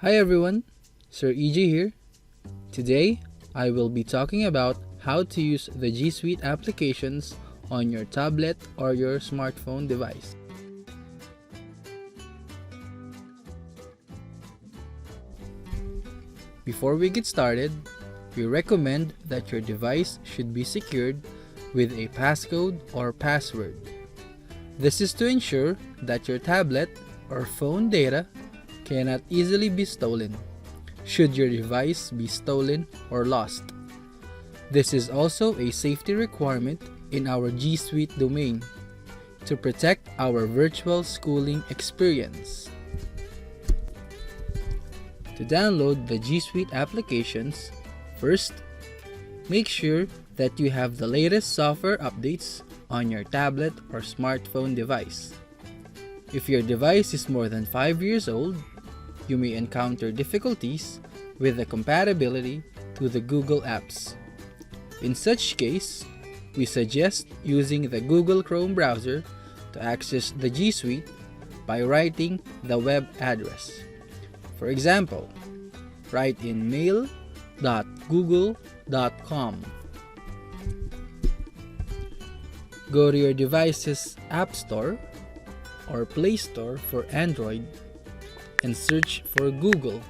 Hi everyone, Sir EJ here. Today, I will be talking about how to use the G Suite applications on your tablet or your smartphone device. Before we get started, we recommend that your device should be secured with a passcode or password. This is to ensure that your tablet or phone data cannot easily be stolen, should your device be stolen or lost. This is also a safety requirement in our G Suite domain to protect our virtual schooling experience. To download the G Suite applications, first, make sure that you have the latest software updates on your tablet or smartphone device. If your device is more than 5 years old, you may encounter difficulties with the compatibility to the Google apps. In such case, we suggest using the Google Chrome browser to access the G Suite by writing the web address. For example, write in mail.google.com. Go to your device's App Store or Play Store for Android and search for Google.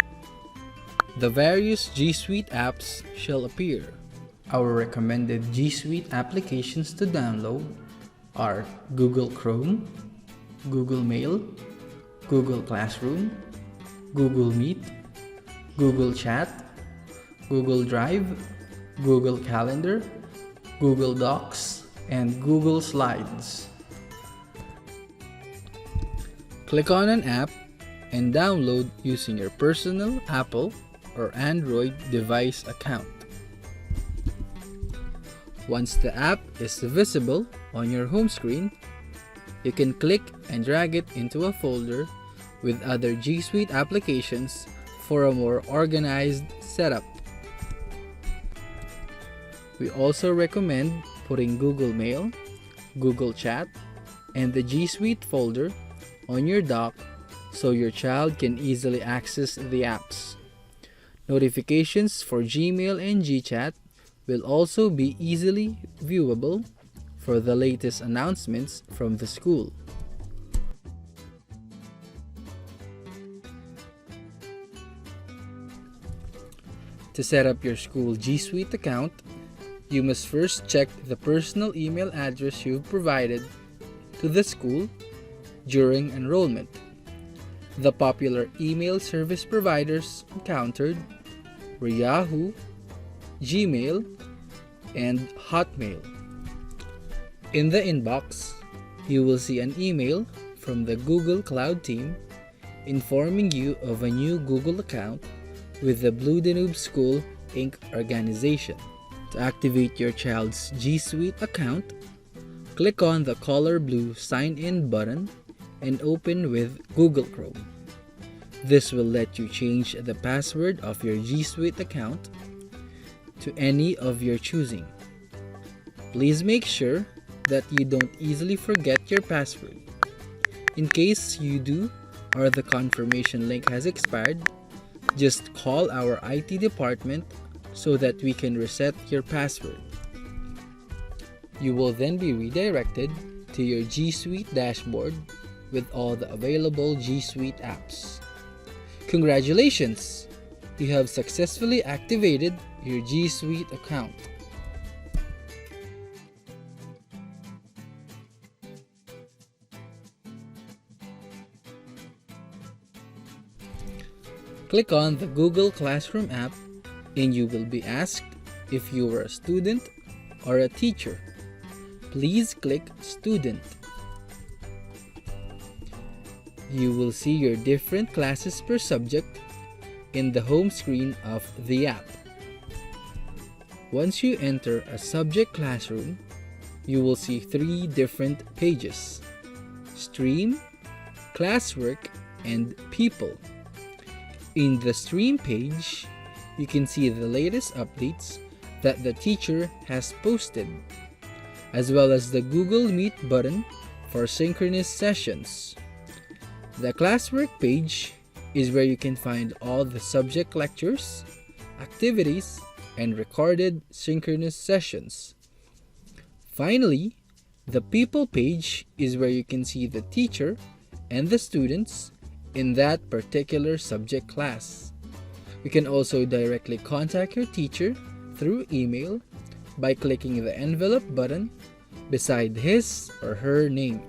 The various G Suite apps shall appear. Our recommended G Suite applications to download are Google Chrome, Google Mail, Google Classroom, Google Meet, Google Chat, Google Drive, Google Calendar, Google Docs, and Google Slides. Click on an app and download using your personal Apple or Android device account. Once the app is visible on your home screen, you can click and drag it into a folder with other G Suite applications for a more organized setup. We also recommend putting Google Mail, Google Chat, and the G Suite folder on your dock so your child can easily access the apps. Notifications for Gmail and GChat will also be easily viewable for the latest announcements from the school. To set up your school G Suite account, you must first check the personal email address you've provided to the school during enrollment. The popular email service providers encountered were Yahoo, Gmail, and Hotmail. In the inbox, you will see an email from the Google Cloud team informing you of a new Google account with the Danube School Inc. organization. To activate your child's G Suite account, click on the color blue Sign In button and open with Google Chrome. This will let you change the password of your G Suite account to any of your choosing. Please make sure that you don't easily forget your password. In case you do or the confirmation link has expired, just call our IT department so that we can reset your password. You will then be redirected to your G Suite dashboard with all the available G Suite apps. Congratulations! You have successfully activated your G Suite account. Click on the Google Classroom app and you will be asked if you are a student or a teacher. Please click Student. You will see your different classes per subject in the home screen of the app. Once you enter a subject classroom, you will see 3 different pages: Stream, Classwork, and People. In the Stream page, you can see the latest updates that the teacher has posted, as well as the Google Meet button for synchronous sessions. The Classwork page is where you can find all the subject lectures, activities, and recorded synchronous sessions. Finally, the people page is where you can see the teacher and the students in that particular subject class. You can also directly contact your teacher through email by clicking the envelope button beside his or her name.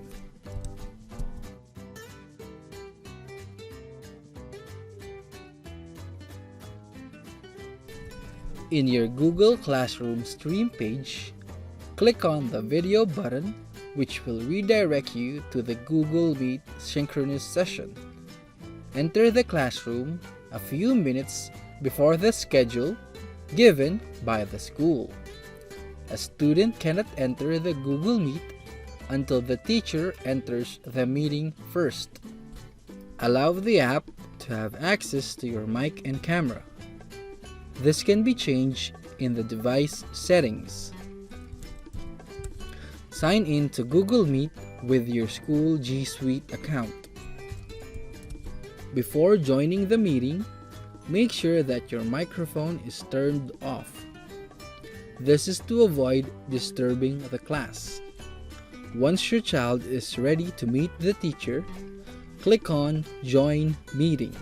In your Google Classroom stream page, click on the video button, which will redirect you to the Google Meet synchronous session. Enter the classroom a few minutes before the schedule given by the school. A student cannot enter the Google Meet until the teacher enters the meeting first. Allow the app to have access to your mic and camera. This can be changed in the device settings. Sign in to Google Meet with your school G Suite account. Before joining the meeting, make sure that your microphone is turned off. This is to avoid disturbing the class. Once your child is ready to meet the teacher, click on Join Meeting.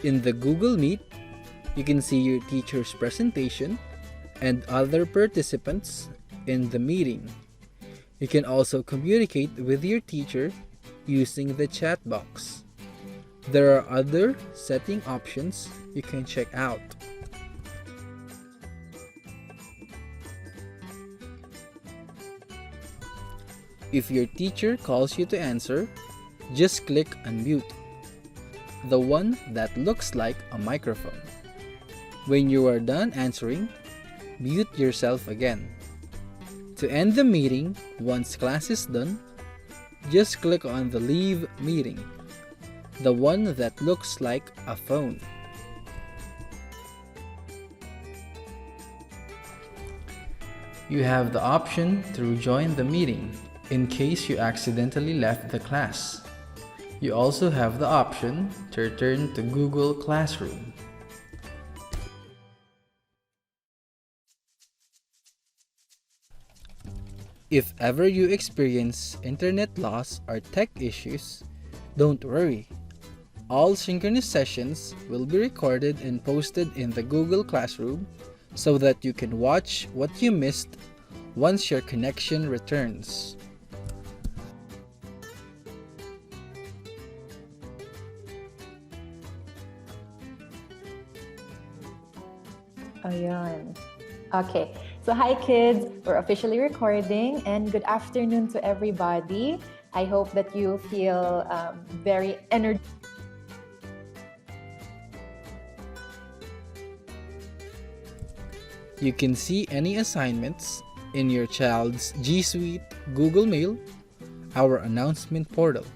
In the Google Meet, you can see your teacher's presentation and other participants in the meeting. You can also communicate with your teacher using the chat box. There are other setting options you can check out. If your teacher calls you to answer, just click Unmute, the one that looks like a microphone. When you are done answering, mute yourself again. To end the meeting, once class is done, just click on the Leave Meeting, the one that looks like a phone. You have the option to join the meeting in case you accidentally left the class. You also have the option to return to Google Classroom. If ever you experience internet loss or tech issues, don't worry. All synchronous sessions will be recorded and posted in the Google Classroom so that you can watch what you missed once your connection returns. Ayun. Okay. So hi kids, we're officially recording and good afternoon to everybody. I hope that you feel very energetic. You can see any assignments in your child's G Suite Google Mail, our announcement portal.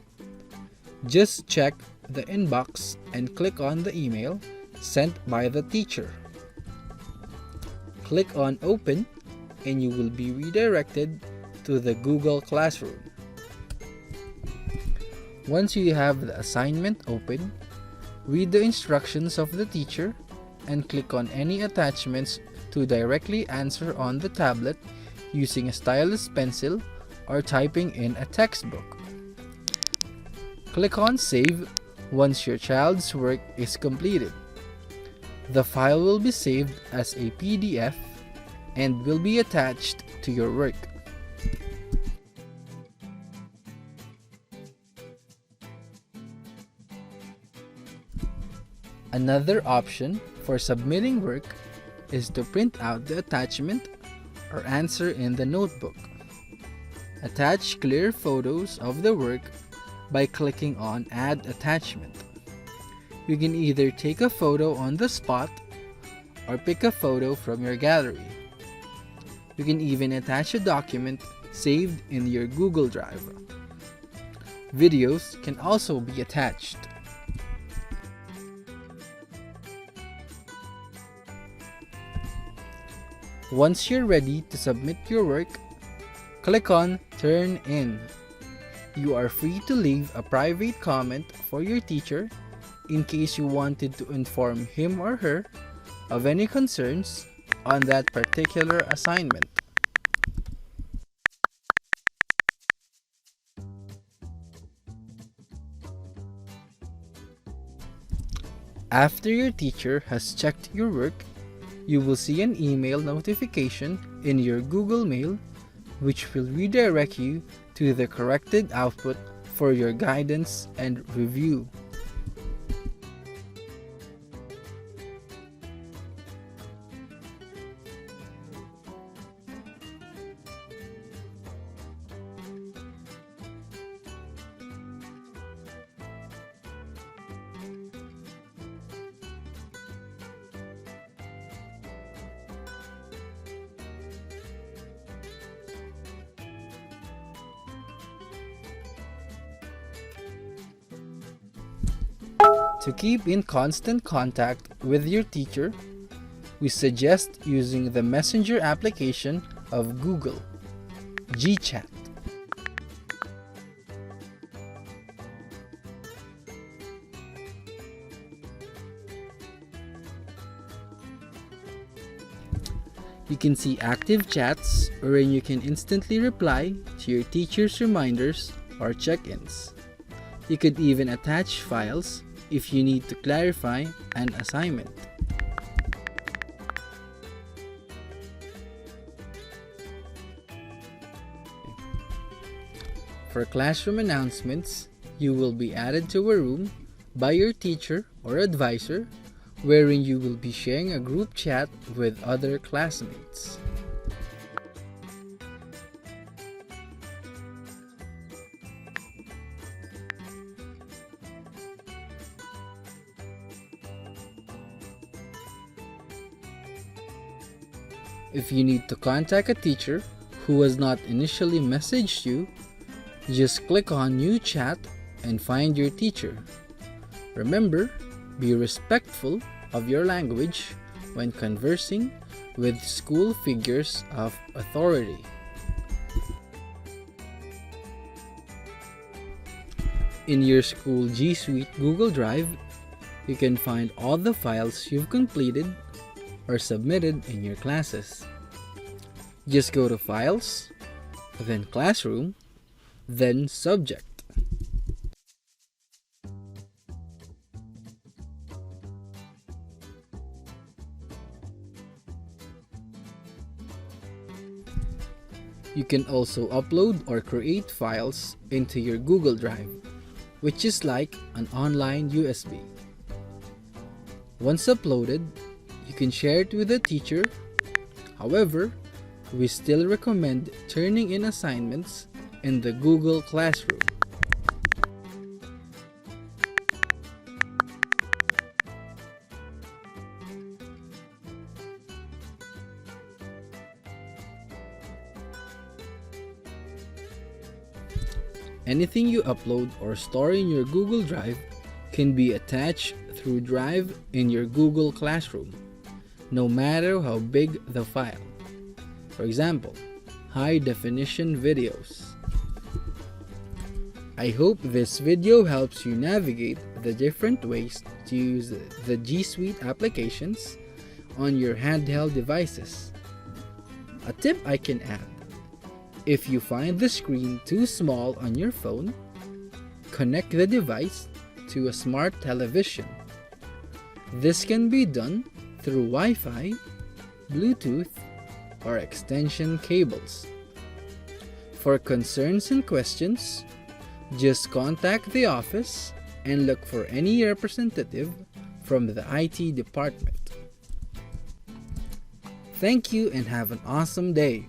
Just check the inbox and click on the email sent by the teacher. Click on Open and you will be redirected to the Google Classroom. Once you have the assignment open, read the instructions of the teacher and click on any attachments to directly answer on the tablet using a stylus pencil or typing in a textbook. Click on Save once your child's work is completed. The file will be saved as a PDF and will be attached to your work. Another option for submitting work is to print out the attachment or answer in the notebook. Attach clear photos of the work by clicking on Add Attachment. You can either take a photo on the spot or pick a photo from your gallery. You can even attach a document saved in your Google Drive. Videos can also be attached. Once you're ready to submit your work, click on Turn In. You are free to leave a private comment for your teacher in case you wanted to inform him or her of any concerns on that particular assignment. After your teacher has checked your work, you will see an email notification in your Google Mail which will redirect you to the corrected output for your guidance and review. To keep in constant contact with your teacher, we suggest using the messenger application of Google, GChat. You can see active chats wherein you can instantly reply to your teacher's reminders or check-ins. You could even attach files if you need to clarify an assignment. For classroom announcements, you will be added to a room by your teacher or advisor wherein you will be sharing a group chat with other classmates. If you need to contact a teacher who has not initially messaged you, just click on New Chat and find your teacher. Remember, be respectful of your language when conversing with school figures of authority. In your school G Suite Google Drive, you can find all the files you've completed or submitted in your classes. Just go to Files, then Classroom, then Subject. You can also upload or create files into your Google Drive, which is like an online USB. Once uploaded, you can share it with a teacher. However, we still recommend turning in assignments in the Google Classroom. Anything you upload or store in your Google Drive can be attached through Drive in your Google Classroom, no matter how big the file. For example, high-definition videos. I hope this video helps you navigate the different ways to use the G Suite applications on your handheld devices. A tip I can add: if you find the screen too small on your phone, connect the device to a smart television. This can be done through Wi-Fi, Bluetooth, or extension cables. For concerns and questions, just contact the office and look for any representative from the IT department. Thank you and have an awesome day.